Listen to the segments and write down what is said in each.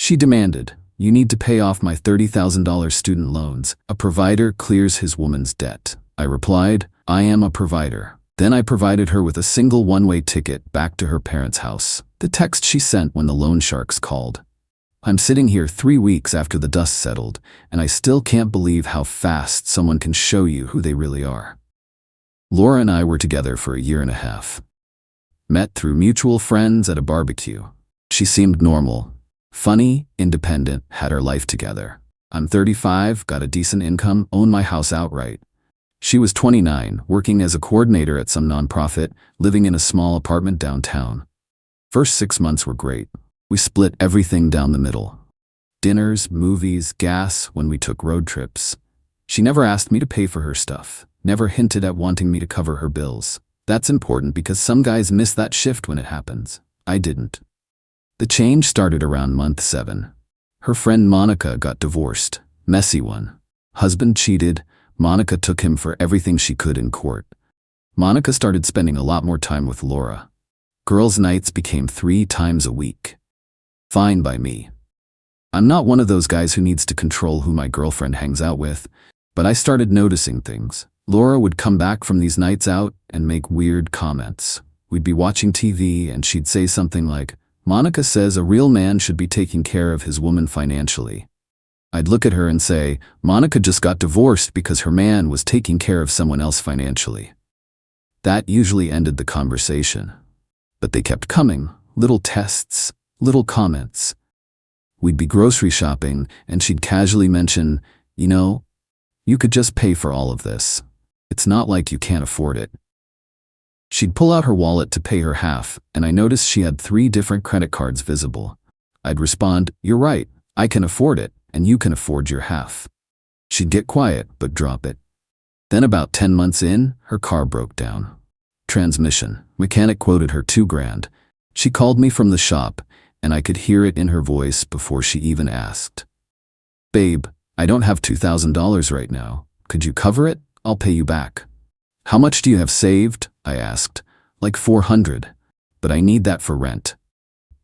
She demanded, "You need to pay off my $30,000 student loans. A provider clears his woman's debt." I replied, "I am a provider." Then I provided her with a single one-way ticket back to her parents' house. The text she sent when the loan sharks called. "I'm sitting here 3 weeks after the dust settled, and I still can't believe how fast someone can show you who they really are." Laura and I were together for a year and a half. Met through mutual friends at a barbecue. She seemed normal, funny, independent, had her life together. I'm 35, got a decent income, own my house outright. She was 29, working as a coordinator at some nonprofit, living in a small apartment downtown. First 6 months were great. We split everything down the middle. Dinners, movies, gas when we took road trips. She never asked me to pay for her stuff, never hinted at wanting me to cover her bills. That's important because some guys miss that shift when it happens. I didn't. The change started around month 7. Her friend Monica got divorced. Messy one. Husband cheated. Monica took him for everything she could in court. Monica started spending a lot more time with Laura. Girls' nights became 3 times a week. Fine by me. I'm not one of those guys who needs to control who my girlfriend hangs out with, but I started noticing things. Laura would come back from these nights out and make weird comments. We'd be watching TV and she'd say something like, "Monica says a real man should be taking care of his woman financially." I'd look at her and say, "Monica just got divorced because her man was taking care of someone else financially." That usually ended the conversation. But they kept coming, little tests, little comments. We'd be grocery shopping and she'd casually mention, "You know, you could just pay for all of this. It's not like you can't afford it." She'd pull out her wallet to pay her half, and I noticed she had 3 different credit cards visible. I'd respond, "You're right, I can afford it, and you can afford your half." She'd get quiet, but drop it. Then about 10 months in, her car broke down. Transmission. Mechanic quoted her $2,000. She called me from the shop, and I could hear it in her voice before she even asked. "Babe, I don't have $2,000 right now. Could you cover it? I'll pay you back." "How much do you have saved?" I asked. "Like 400. But I need that for rent."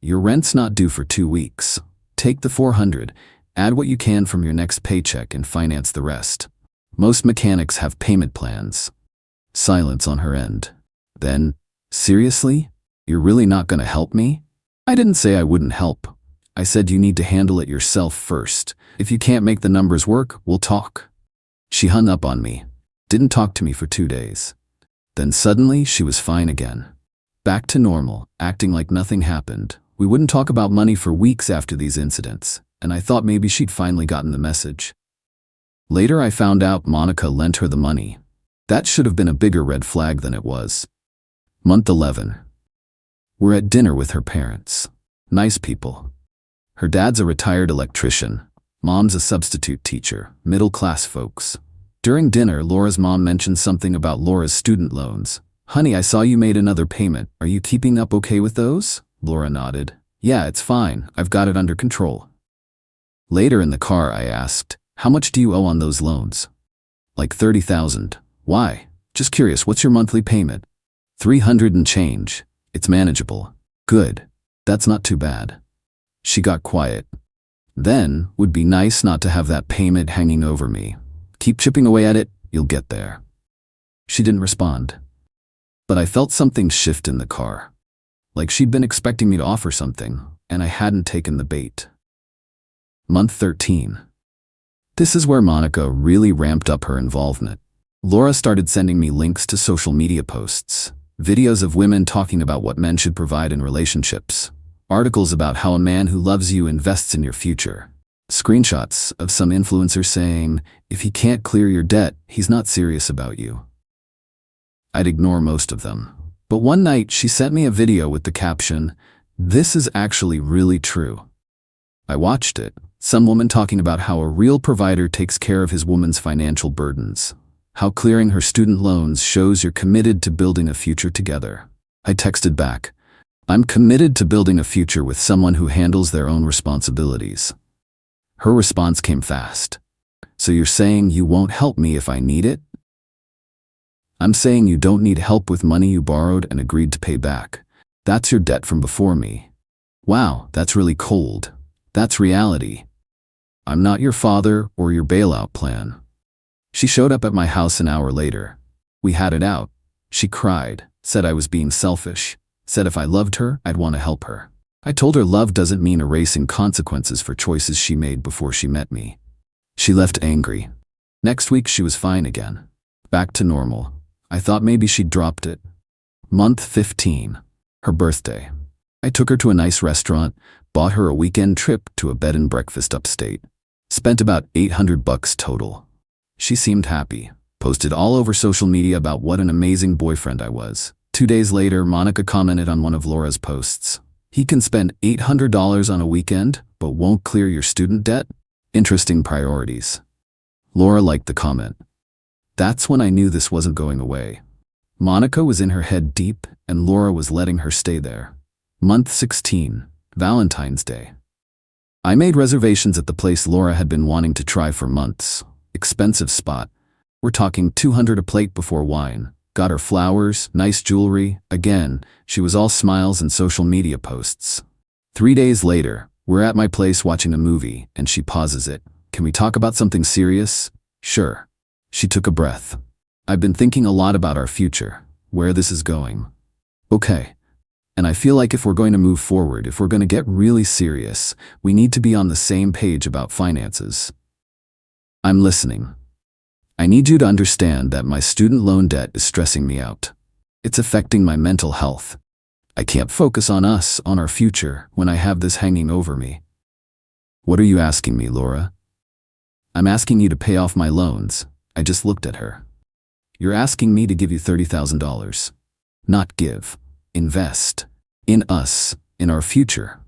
"Your rent's not due for 2 weeks. Take the 400, add what you can from your next paycheck and finance the rest. Most mechanics have payment plans." Silence on her end. Then, "Seriously? You're really not gonna help me?" I didn't say I wouldn't help. I said you need to handle it yourself first. If you can't make the numbers work, we'll talk. She hung up on me. Didn't talk to me for 2 days. Then suddenly she was fine again. Back to normal, acting like nothing happened. We wouldn't talk about money for weeks after these incidents, and I thought maybe she'd finally gotten the message. Later I found out Monica lent her the money. That should have been a bigger red flag than it was. Month 11. We're at dinner with her parents. Nice people. Her dad's a retired electrician. Mom's a substitute teacher. Middle-class folks. During dinner, Laura's mom mentioned something about Laura's student loans. "Honey, I saw you made another payment. Are you keeping up okay with those?" Laura nodded. "Yeah, it's fine. I've got it under control." Later in the car, I asked, "How much do you owe on those loans?" "Like 30,000. Why?" "Just curious, what's your monthly payment?" 300 and change. It's manageable." "Good. That's not too bad." She got quiet. Then, "Would be nice not to have that payment hanging over me. Keep chipping away at it, you'll get there." She didn't respond. But I felt something shift in the car. Like she'd been expecting me to offer something, and I hadn't taken the bait. Month 13. This is where Monica really ramped up her involvement. Laura started sending me links to social media posts, videos of women talking about what men should provide in relationships, articles about how a man who loves you invests in your future, screenshots of some influencer saying, "If he can't clear your debt, he's not serious about you." I'd ignore most of them. But one night she sent me a video with the caption, "This is actually really true." I watched it. Some woman talking about how a real provider takes care of his woman's financial burdens. How clearing her student loans shows you're committed to building a future together. I texted back, "I'm committed to building a future with someone who handles their own responsibilities." Her response came fast. "So you're saying you won't help me if I need it?" "I'm saying you don't need help with money you borrowed and agreed to pay back. That's your debt from before me." "Wow, that's really cold. That's reality. I'm not your father or your bailout plan. She showed up at my house an hour later. We had it out. She cried, said I was being selfish, said if I loved her, I'd want to help her. I told her love doesn't mean erasing consequences for choices she made before she met me. She left angry. Next week she was fine again. Back to normal. I thought maybe she'd dropped it. Month 15. Her birthday. I took her to a nice restaurant, bought her a weekend trip to a bed and breakfast upstate. Spent about $800 total. She seemed happy. Posted all over social media about what an amazing boyfriend I was. 2 days later, Monica commented on one of Laura's posts. He can spend $800 on a weekend, but won't clear your student debt? Interesting priorities. Laura liked the comment. That's when I knew this wasn't going away. Monica was in her head deep, and Laura was letting her stay there. Month 16. Valentine's Day. I made reservations at the place Laura had been wanting to try for months. Expensive spot. We're talking $200 a plate before wine. Got her flowers, nice jewelry. Again, she was all smiles and social media posts. 3 days later, we're at my place watching a movie, and she pauses it. Can we talk about something serious? Sure. She took a breath. I've been thinking a lot about our future, where this is going. Okay. And I feel like if we're going to move forward, if we're going to get really serious, we need to be on the same page about finances. I'm listening. I need you to understand that my student loan debt is stressing me out. It's affecting my mental health. I can't focus on us, on our future, when I have this hanging over me. What are you asking me, Laura? I'm asking you to pay off my loans. I just looked at her. You're asking me to give you $30,000. Not give. Invest. In us. In our future.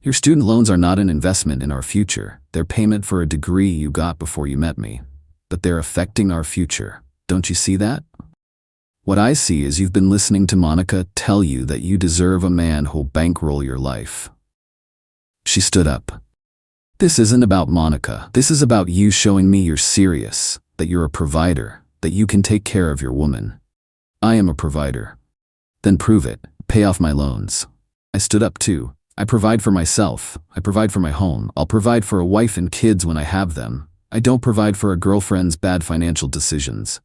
Your student loans are not an investment in our future. They're payment for a degree you got before you met me. But they're affecting our future. Don't you see that? What I see is you've been listening to Monica tell you that you deserve a man who'll bankroll your life. She stood up. This isn't about Monica. This is about you showing me you're serious, that you're a provider, that you can take care of your woman. I am a provider. Then prove it. Pay off my loans. I stood up too. I provide for myself. I provide for my home. I'll provide for a wife and kids when I have them. I don't provide for a girlfriend's bad financial decisions.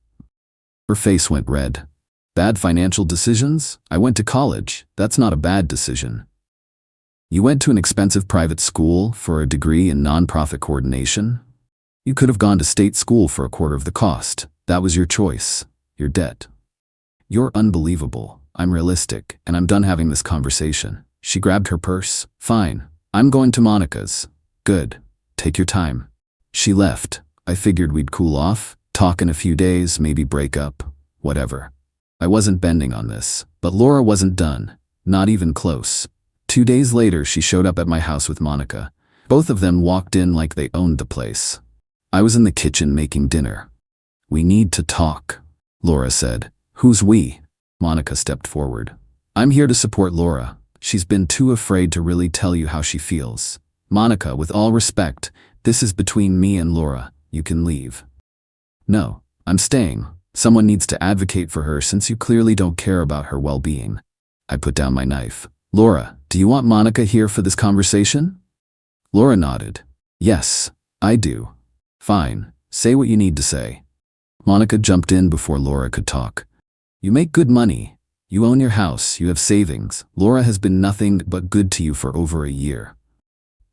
Her face went red. Bad financial decisions? I went to college. That's not a bad decision. You went to an expensive private school for a degree in nonprofit coordination? You could have gone to state school for a quarter of the cost. That was your choice. Your debt. You're unbelievable. I'm realistic, and I'm done having this conversation. She grabbed her purse. Fine. I'm going to Monica's. Good. Take your time. She left. I figured we'd cool off, talk in a few days, maybe break up, whatever. I wasn't bending on this, but Laura wasn't done, not even close. 2 days later, she showed up at my house with Monica. Both of them walked in like they owned the place. I was in the kitchen making dinner. We need to talk, Laura said. Who's we? Monica stepped forward. I'm here to support Laura. She's been too afraid to really tell you how she feels. Monica, with all respect, this is between me and Laura. You can leave. No, I'm staying. Someone needs to advocate for her since you clearly don't care about her well-being. I put down my knife. Laura, do you want Monica here for this conversation? Laura nodded. Yes, I do. Fine, say what you need to say. Monica jumped in before Laura could talk. You make good money. You own your house, you have savings. Laura has been nothing but good to you for over a year.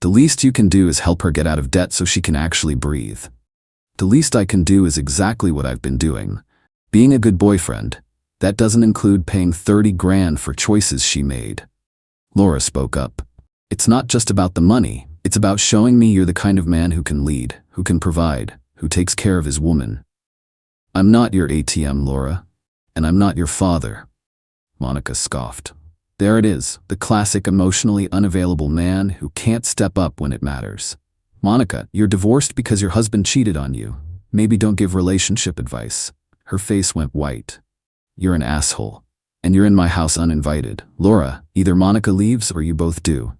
The least you can do is help her get out of debt so she can actually breathe. The least I can do is exactly what I've been doing. Being a good boyfriend. That doesn't include paying 30 grand for choices she made. Laura spoke up. It's not just about the money. It's about showing me you're the kind of man who can lead, who can provide, who takes care of his woman. I'm not your ATM, Laura. And I'm not your father. Monica scoffed. There it is, the classic emotionally unavailable man who can't step up when it matters. Monica, you're divorced because your husband cheated on you. Maybe don't give relationship advice. Her face went white. You're an asshole. And you're in my house uninvited. Laura, either Monica leaves or you both do.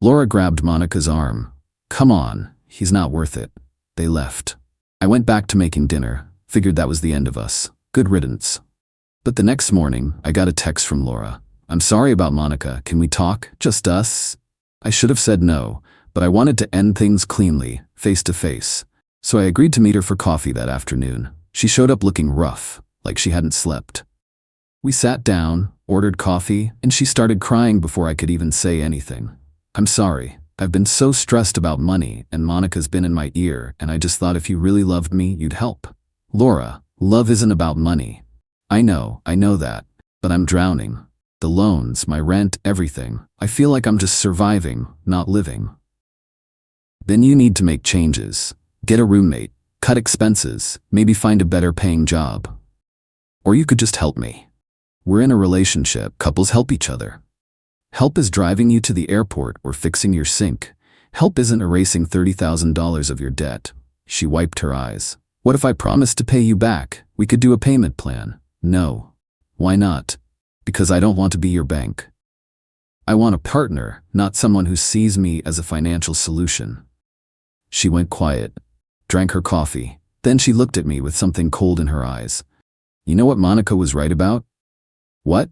Laura grabbed Monica's arm. Come on, he's not worth it. They left. I went back to making dinner. Figured that was the end of us. Good riddance. But the next morning, I got a text from Laura. I'm sorry about Monica. Can we talk? Just us? I should have said no, but I wanted to end things cleanly, face to face. So I agreed to meet her for coffee that afternoon. She showed up looking rough, like she hadn't slept. We sat down, ordered coffee, and she started crying before I could even say anything. "I'm sorry. I've been so stressed about money, and Monica's been in my ear, and I just thought if you really loved me, you'd help." "Laura, love isn't about money. I know that. But I'm drowning. The loans, my rent, everything. I feel like I'm just surviving, not living." "Then you need to make changes. Get a roommate, cut expenses, maybe find a better paying job. Or you could just help me. We're in a relationship, couples help each other. Help is driving you to the airport or fixing your sink. Help isn't erasing $30,000 of your debt." She wiped her eyes. "What if I promised to pay you back? We could do a payment plan." "No." "Why not?" "Because I don't want to be your bank. I want a partner, not someone who sees me as a financial solution." She went quiet, drank her coffee. Then she looked at me with something cold in her eyes. "You know what Monica was right about?" "What?"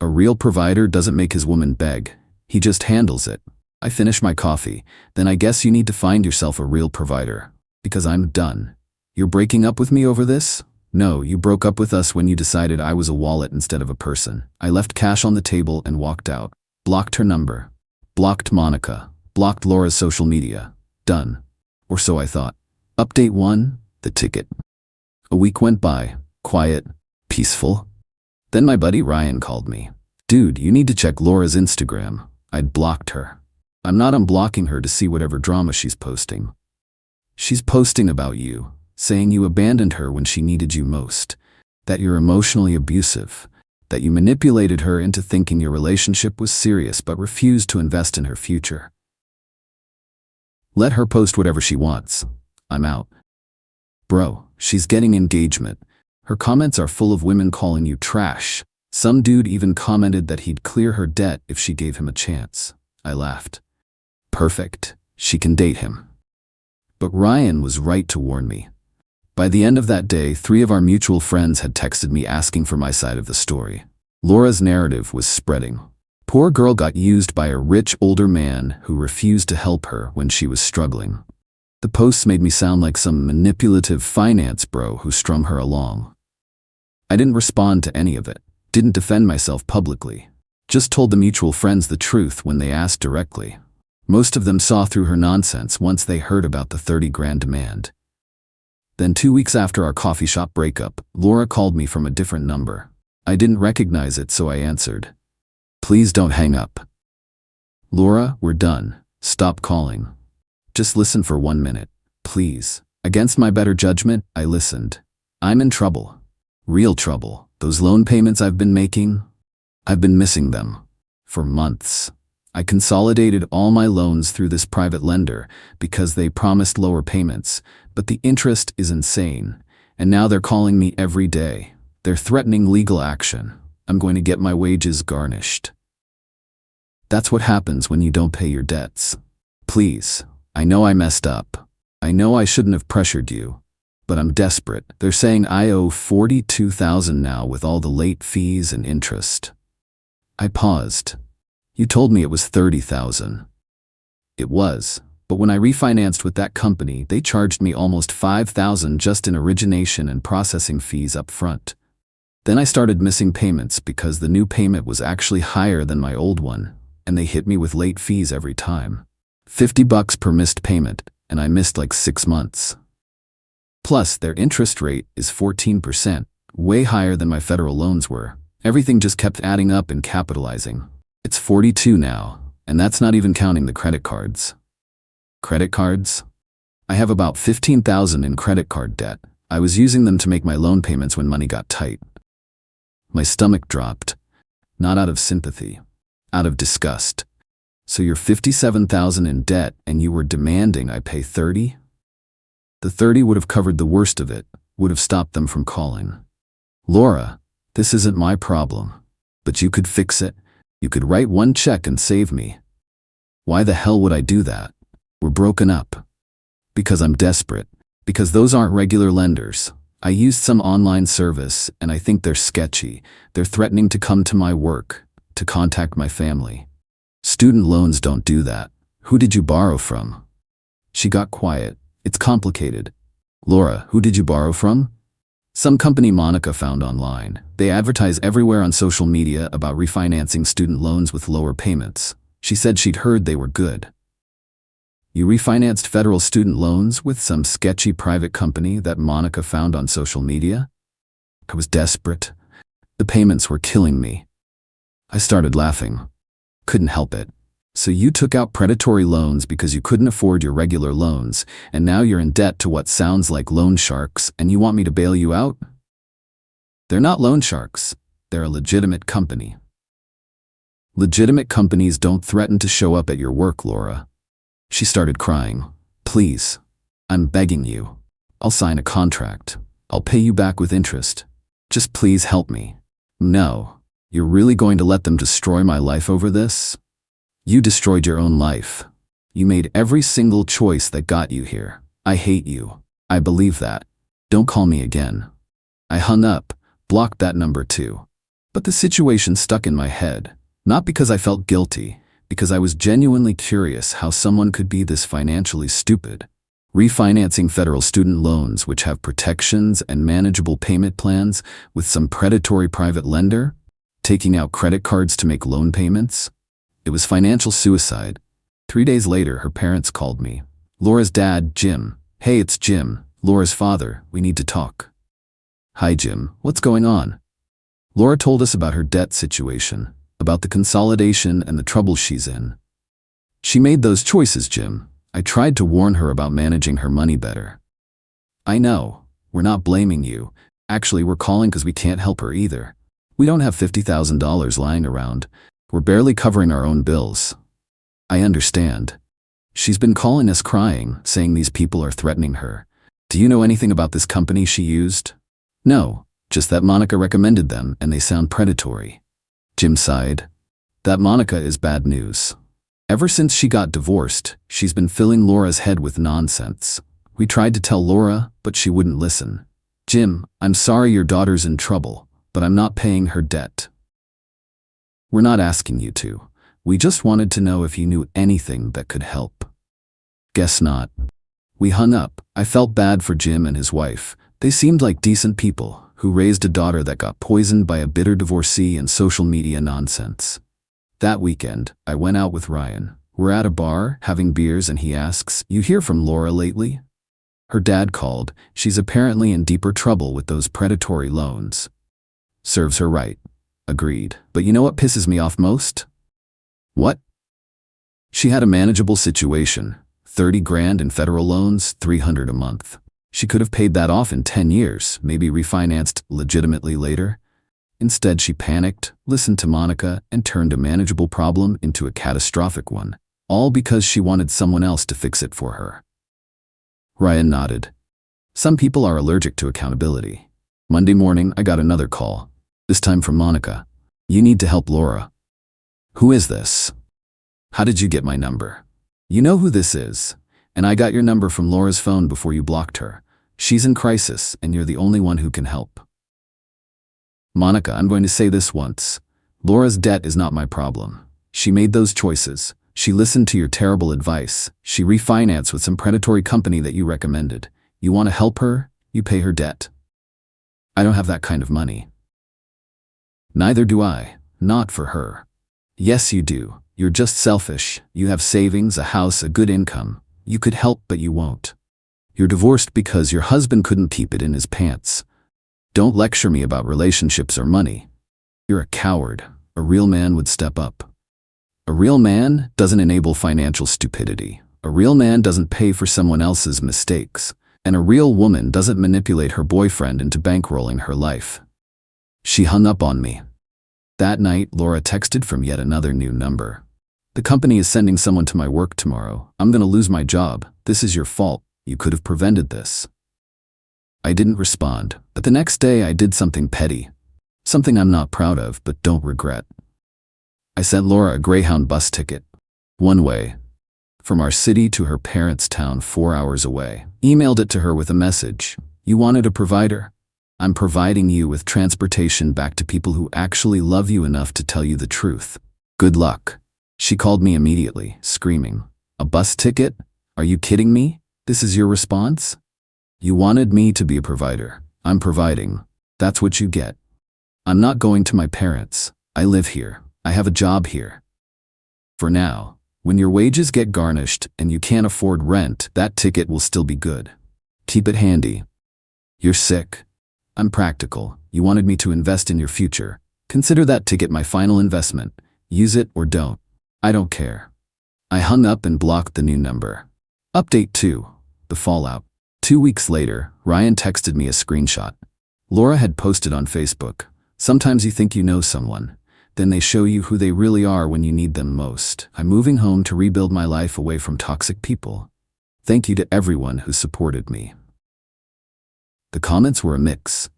"A real provider doesn't make his woman beg. He just handles it." I finished my coffee. "Then I guess you need to find yourself a real provider. Because I'm done." "You're breaking up with me over this?" "No, you broke up with us when you decided I was a wallet instead of a person." I left cash on the table and walked out. Blocked her number. Blocked Monica. Blocked Laura's social media. Done. Or so I thought. Update 1, the ticket. A week went by. Quiet. Peaceful. Then my buddy Ryan called me. "Dude, you need to check Laura's Instagram." I'd blocked her. "I'm not unblocking her to see whatever drama she's posting. She's posting about you, saying you abandoned her when she needed you most, that you're emotionally abusive, that you manipulated her into thinking your relationship was serious but refused to invest in her future. Let her post whatever she wants. I'm out." Bro, she's getting engagement. Her comments are full of women calling you trash. Some dude even commented that he'd clear her debt if she gave him a chance. I laughed. Perfect. She can date him. But Ryan was right to warn me. By the end of that day, 3 of our mutual friends had texted me asking for my side of the story. Laura's narrative was spreading. Poor girl got used by a rich older man who refused to help her when she was struggling. The posts made me sound like some manipulative finance bro who strung her along. I didn't respond to any of it, didn't defend myself publicly, just told the mutual friends the truth when they asked directly. Most of them saw through her nonsense once they heard about the 30 grand demand. Then 2 weeks after our coffee shop breakup, Laura called me from a different number. I didn't recognize it, so I answered. "Please don't hang up." "Laura, we're done. Stop calling. Just listen for 1 minute, please." Against my better judgment, I listened. "I'm in trouble. Real trouble. Those loan payments I've been making, I've been missing them. For months. I consolidated all my loans through this private lender because they promised lower payments, but the interest is insane. And now they're calling me every day. They're threatening legal action. I'm going to get my wages garnished." That's what happens when you don't pay your debts. Please, I know I messed up. I know I shouldn't have pressured you. But I'm desperate. They're saying I owe $42,000 now with all the late fees and interest. I paused. "You told me it was $30,000. It was, but when I refinanced with that company, they charged me almost $5,000 just in origination and processing fees up front. Then I started missing payments because the new payment was actually higher than my old one, and they hit me with late fees every time. $50 per missed payment, and I missed like 6 months. Plus, their interest rate is 14%, way higher than my federal loans were. Everything just kept adding up and capitalizing. It's 42 now, and that's not even counting the credit cards." Credit cards? I have about 15,000 in credit card debt. I was using them to make my loan payments when money got tight. My stomach dropped. Not out of sympathy, out of disgust. "So you're 57,000 in debt and you were demanding I pay 30? The 30 would have covered the worst of it, would have stopped them from calling. "Laura, this isn't my problem. But you could fix it. You could write 1 check and save me." "Why the hell would I do that? We're broken up." "Because I'm desperate. Because those aren't regular lenders. I used some online service and I think they're sketchy. They're threatening to come to my work, to contact my family. Student loans don't do that. Who did you borrow from? She got quiet. It's complicated. Laura, who did you borrow from? Some company Monica found online. They advertise everywhere on social media about refinancing student loans with lower payments. She said she'd heard they were good. You refinanced federal student loans with some sketchy private company that Monica found on social media? I was desperate. The payments were killing me. I started laughing. Couldn't help it. So you took out predatory loans because you couldn't afford your regular loans, and now you're in debt to what sounds like loan sharks, and you want me to bail you out? They're not loan sharks. They're a legitimate company. Legitimate companies don't threaten to show up at your work, Laura. She started crying. Please. I'm begging you. I'll sign a contract. I'll pay you back with interest. Just please help me. No. You're really going to let them destroy my life over this? You destroyed your own life. You made every single choice that got you here. I hate you. I believe that. Don't call me again. I hung up, blocked that number too. But the situation stuck in my head, not because I felt guilty, because I was genuinely curious how someone could be this financially stupid. Refinancing federal student loans which have protections and manageable payment plans with some predatory private lender? Taking out credit cards to make loan payments? It was financial suicide. 3 days later, her parents called me. Laura's dad, Jim. Hey, it's Jim, Laura's father. We need to talk. Hi, Jim. What's going on? Laura told us about her debt situation, about the consolidation and the trouble she's in. She made those choices, Jim. I tried to warn her about managing her money better. I know. We're not blaming you. Actually, we're calling because we can't help her either. We don't have $50,000 lying around. We're barely covering our own bills. I understand. She's been calling us crying, saying these people are threatening her. Do you know anything about this company she used? No, just that Monica recommended them and they sound predatory. Jim sighed. That Monica is bad news. Ever since she got divorced, she's been filling Laura's head with nonsense. We tried to tell Laura, but she wouldn't listen. Jim, I'm sorry your daughter's in trouble, but I'm not paying her debt. We're not asking you to. We just wanted to know if you knew anything that could help. Guess not. We hung up. I felt bad for Jim and his wife. They seemed like decent people who raised a daughter that got poisoned by a bitter divorcee and social media nonsense. That weekend, I went out with Ryan. We're at a bar, having beers, and he asks, "You hear from Laura lately?" Her dad called. She's apparently in deeper trouble with those predatory loans. Serves her right. Agreed. But you know what pisses me off most? What? She had a manageable situation. 30 grand in federal loans, $300 a month. She could have paid that off in 10 years, maybe refinanced legitimately later. Instead, she panicked, listened to Monica, and turned a manageable problem into a catastrophic one, all because she wanted someone else to fix it for her. Ryan nodded. Some people are allergic to accountability. Monday morning, I got another call, this time from Monica. You need to help Laura. Who is this? How did you get my number? You know who this is, and I got your number from Laura's phone before you blocked her. She's in crisis, and you're the only one who can help. Monica, I'm going to say this once. Laura's debt is not my problem. She made those choices. She listened to your terrible advice. She refinanced with some predatory company that you recommended. You want to help her? You pay her debt. I don't have that kind of money. Neither do I. Not for her. Yes, you do. You're just selfish. You have savings, a house, a good income. You could help, but you won't. You're divorced because your husband couldn't keep it in his pants. Don't lecture me about relationships or money. You're a coward. A real man would step up. A real man doesn't enable financial stupidity. A real man doesn't pay for someone else's mistakes. And a real woman doesn't manipulate her boyfriend into bankrolling her life. She hung up on me. That night, Laura texted from yet another new number. The company is sending someone to my work tomorrow. I'm going to lose my job. This is your fault. You could have prevented this. I didn't respond, but the next day I did something petty. Something I'm not proud of, but don't regret. I sent Laura a Greyhound bus ticket. One way. From our city to her parents' town 4 hours away. Emailed it to her with a message. You wanted a provider? I'm providing you with transportation back to people who actually love you enough to tell you the truth. Good luck. She called me immediately, screaming. A bus ticket? Are you kidding me? This is your response? You wanted me to be a provider. I'm providing. That's what you get. I'm not going to my parents. I live here. I have a job here. For now, when your wages get garnished and you can't afford rent, that ticket will still be good. Keep it handy. You're sick. I'm practical. You wanted me to invest in your future. Consider that ticket my final investment. Use it or don't. I don't care. I hung up and blocked the new number. Update 2. The fallout. 2 weeks later, Ryan texted me a screenshot. Laura had posted on Facebook. Sometimes you think you know someone. Then they show you who they really are when you need them most. I'm moving home to rebuild my life away from toxic people. Thank you to everyone who supported me. The comments were a mix.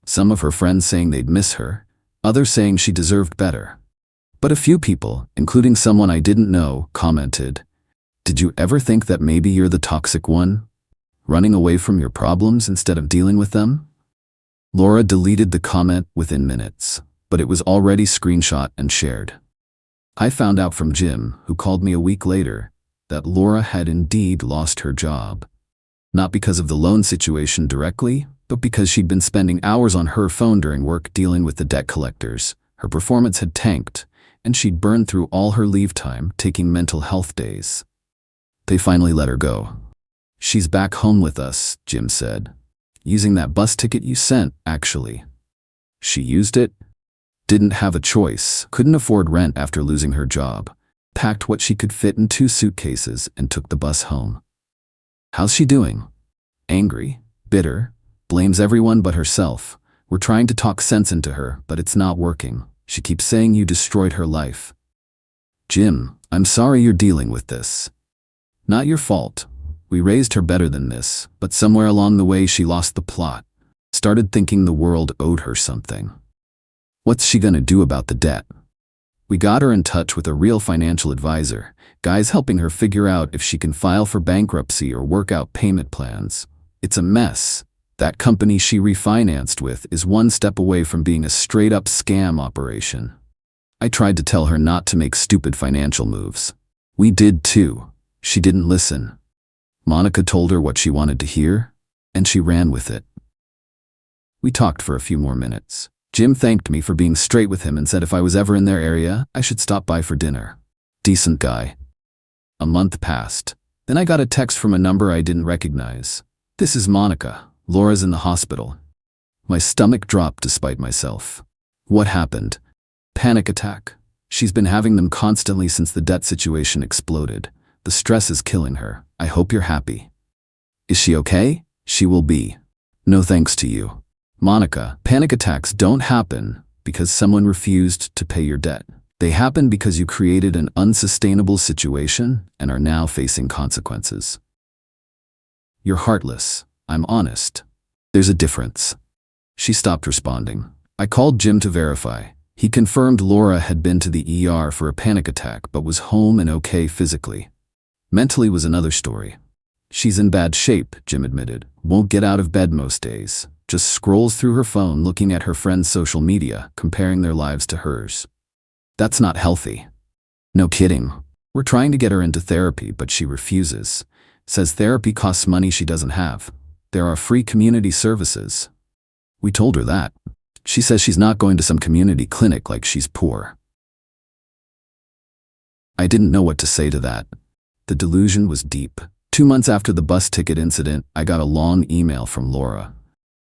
Some of her friends saying they'd miss her, others saying she deserved better. But a few people, including someone I didn't know, commented, "Did you ever think that maybe you're the toxic one? Running away from your problems instead of dealing with them?" Laura deleted the comment within minutes, but it was already screenshot and shared. I found out from Jim, who called me a week later, that Laura had indeed lost her job. Not because of the loan situation directly, but because she'd been spending hours on her phone during work dealing with the debt collectors. Her performance had tanked, and she'd burned through all her leave time taking mental health days. They finally let her go. "She's back home with us," Jim said. "Using that bus ticket you sent, actually." She used it? Didn't have a choice, couldn't afford rent after losing her job. Packed what she could fit in 2 suitcases and took the bus home. How's she doing? Angry, bitter, blames everyone but herself. We're trying to talk sense into her, but it's not working. She keeps saying you destroyed her life. Jim, I'm sorry you're dealing with this. Not your fault. We raised her better than this, but somewhere along the way she lost the plot. Started thinking the world owed her something. What's she gonna do about the debt? We got her in touch with a real financial advisor, guys helping her figure out if she can file for bankruptcy or work out payment plans. It's a mess. That company she refinanced with is one step away from being a straight-up scam operation. I tried to tell her not to make stupid financial moves. We did too. She didn't listen. Monica told her what she wanted to hear, and she ran with it. We talked for a few more minutes. Jim thanked me for being straight with him and said if I was ever in their area, I should stop by for dinner. Decent guy. A month passed. Then I got a text from a number I didn't recognize. "This is Monica. Laura's in the hospital." My stomach dropped despite myself. What happened? Panic attack. She's been having them constantly since the debt situation exploded. The stress is killing her. I hope you're happy. Is she okay? She will be. No thanks to you. Monica, panic attacks don't happen because someone refused to pay your debt. They happen because you created an unsustainable situation and are now facing consequences. You're heartless. I'm honest. There's a difference. She stopped responding. I called Jim to verify. He confirmed Laura had been to the ER for a panic attack but was home and okay physically. Mentally was another story. She's in bad shape, Jim admitted. Won't get out of bed most days. Just scrolls through her phone looking at her friends' social media, comparing their lives to hers. That's not healthy. No kidding. We're trying to get her into therapy, but she refuses. Says therapy costs money she doesn't have. There are free community services. We told her that. She says she's not going to some community clinic like she's poor. I didn't know what to say to that. The delusion was deep. 2 months after the bus ticket incident, I got a long email from Laura.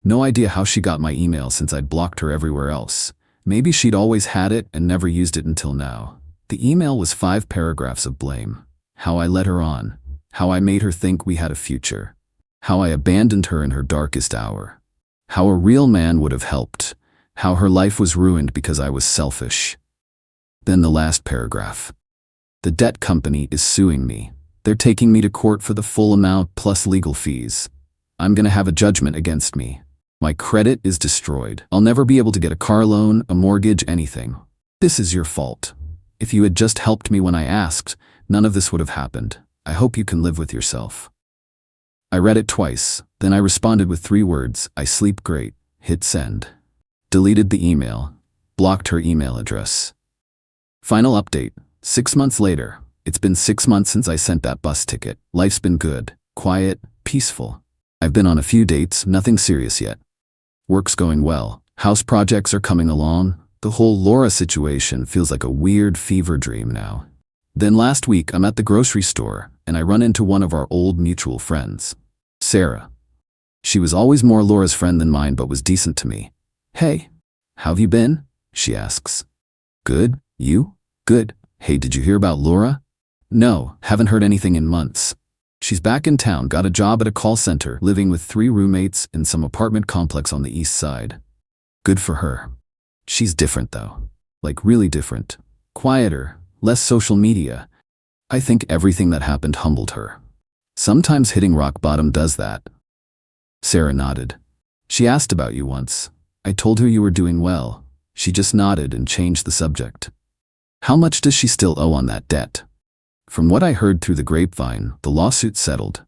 No idea how she got my email since I'd blocked her everywhere else. Maybe she'd always had it and never used it until now. The email was 5 paragraphs of blame. How I led her on. How I made her think we had a future. How I abandoned her in her darkest hour. How a real man would have helped. How her life was ruined because I was selfish. Then the last paragraph. The debt company is suing me. They're taking me to court for the full amount plus legal fees. I'm gonna have a judgment against me. My credit is destroyed. I'll never be able to get a car loan, a mortgage, anything. This is your fault. If you had just helped me when I asked, none of this would have happened. I hope you can live with yourself. I read it twice, then I responded with 3 words, I sleep great, hit send. Deleted the email, blocked her email address. Final update, 6 months later, It's been 6 months since I sent that bus ticket. Life's been good, quiet, peaceful. I've been on a few dates, nothing serious yet. Work's going well. House projects are coming along. The whole Laura situation feels like a weird fever dream now. Then last week, I'm at the grocery store, and I run into one of our old mutual friends, Sarah. She was always more Laura's friend than mine, but was decent to me. "Hey, how have you been?" she asks. "Good. You?" "Good. Hey, did you hear about Laura?" "No, haven't heard anything in months. She's back in town, got a job at a call center, living with 3 roommates in some apartment complex on the east side. Good for her. She's different though. Like really different. Quieter, less social media. I think everything that happened humbled her. Sometimes hitting rock bottom does that." Sarah nodded. "She asked about you once. I told her you were doing well." She just nodded and changed the subject. "How much does she still owe on that debt?" "From what I heard through the grapevine, the lawsuit's settled.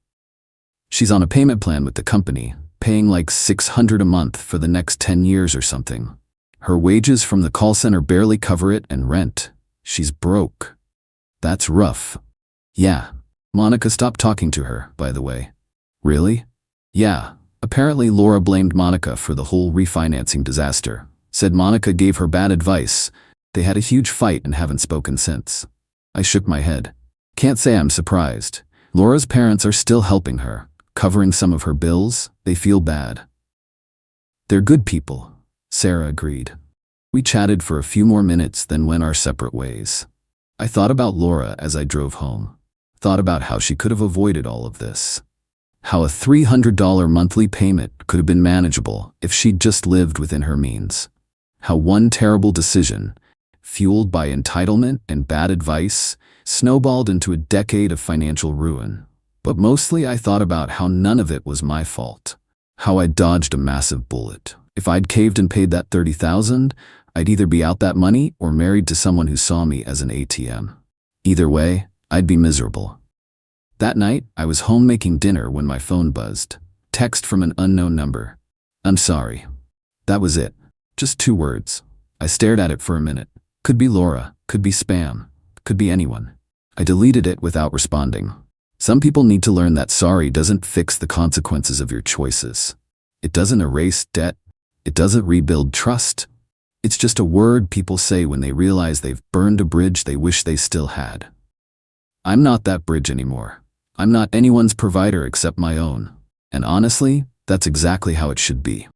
She's on a payment plan with the company, paying like $600 a month for the next 10 years or something. Her wages from the call center barely cover it, and rent. She's broke." "That's rough." "Yeah. Monica stopped talking to her, by the way." "Really?" "Yeah. Apparently Laura blamed Monica for the whole refinancing disaster. Said Monica gave her bad advice. They had a huge fight and haven't spoken since." I shook my head. "Can't say I'm surprised. Laura's parents are still helping her, covering some of her bills. They feel bad." "They're good people," Sarah agreed. We chatted for a few more minutes, then went our separate ways. I thought about Laura as I drove home. Thought about how she could have avoided all of this. How a $300 monthly payment could have been manageable if she'd just lived within her means. How one terrible decision, fueled by entitlement and bad advice, snowballed into a decade of financial ruin. But mostly I thought about how none of it was my fault. How I dodged a massive bullet. If I'd caved and paid that $30,000, I'd either be out that money or married to someone who saw me as an ATM. Either way, I'd be miserable. That night, I was home making dinner when my phone buzzed. Text from an unknown number. "I'm sorry." That was it. Just 2 words. I stared at it for a minute. Could be Laura, could be spam, could be anyone. I deleted it without responding. Some people need to learn that sorry doesn't fix the consequences of your choices. It doesn't erase debt. It doesn't rebuild trust. It's just a word people say when they realize they've burned a bridge they wish they still had. I'm not that bridge anymore. I'm not anyone's provider except my own. And honestly, that's exactly how it should be.